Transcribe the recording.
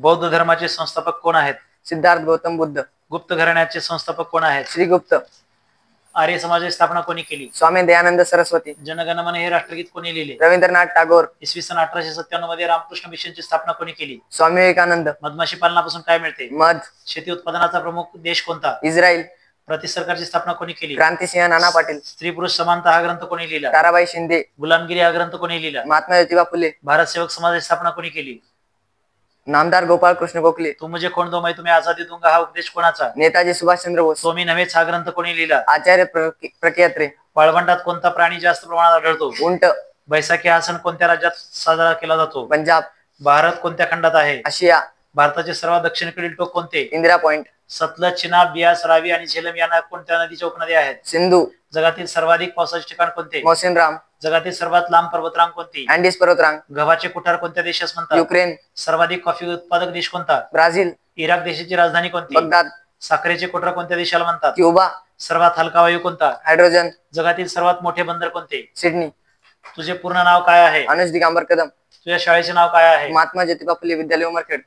बौद्ध धर्माचे संस्थापक कोण आहेत? सिद्धार्थ गौतम बुद्ध. गुप्त घराण्याचे संस्थापक कोण आहेत? श्रीगुप्त. आर्य समाजाची स्थापना कोणी केली? स्वामी दयानंद सरस्वती. जनगण मन हे राष्ट्रगीत कोणी लिहिले? रवींद्रनाथ टागोर. इसवी सन 1897 मध्ये रामकृष्ण मिशनची स्थापना कोणी केली? स्वामी विवेकानंद. मधमाशी पालनापासून काय मिळते? मध. शेती उत्पादनाचा प्रमुख देश कोणता? इस्रायल. प्रति सरकारची स्थापना कोणी केली? क्रांतिसिंह नाना पाटील. स्त्री पुरुष समानता हा ग्रंथ कोणी लिहिला? ताराबाई शिंदे. गुलामगिरी हा ग्रंथ कोणी लिहिला? महात्मा ज्योतिबा फुले. भारत सेवक समाजाची स्थापना कोणी केली? नामदार गोपाळ कृष्ण गोखले. तू मुझे कोण दो मैं तुम्हें आजादी दूंगा हा उपदेश कोणाचा? नेताजी सुभाषचंद्र बोस. तो मी नव्हेच हा ग्रंथ कोणी लिहिला? आचार्य प्रख्यात्रे. वाळवंटात कोणता प्राणी जास्त प्रमाणात आढळतो? उंट. बैसाखी हा सण कोणत्या राज्यात साजरा केला जातो? पंजाब. भारत कोणत्या खंडात आहे? आशिया. भारताचे सर्वात दक्षिणेकडील टोक कोणते? इंदिरा पॉइंट. सतलज, चिनाब, बियास, रावी आणि झेलम या कोणत्या नदीच्या उपनद्या आहेत? सिंधू. जगातील सर्वाधिक पावसाचे ठिकाण कोणते? मौसिनराम. जगातील सर्वात लांब पर्वतरांग कोणती? अँडीज पर्वतरांग. गव्हाचे कुठार कोणत्या देशास म्हणतात? युक्रेन. सर्वाधिक कॉफी उत्पादक देश कोणता? ब्राझील. इराक देशाची राजधानी कोणती? बगदाद. साखरेचे कोठार कोणत्या देशाला म्हणतात? क्युबा. सर्वात हलका वायू कोणता? हायड्रोजन. जगातील सर्वात मोठे बंदर कोणते? सिडनी. तुझे पूर्ण नाव काय आहे? अनुज दिगंबर कदम. तुझ्या शाळेचे नाव काय आहे? महात्मा ज्योतिबा फुले विद्यालय उमरखेड.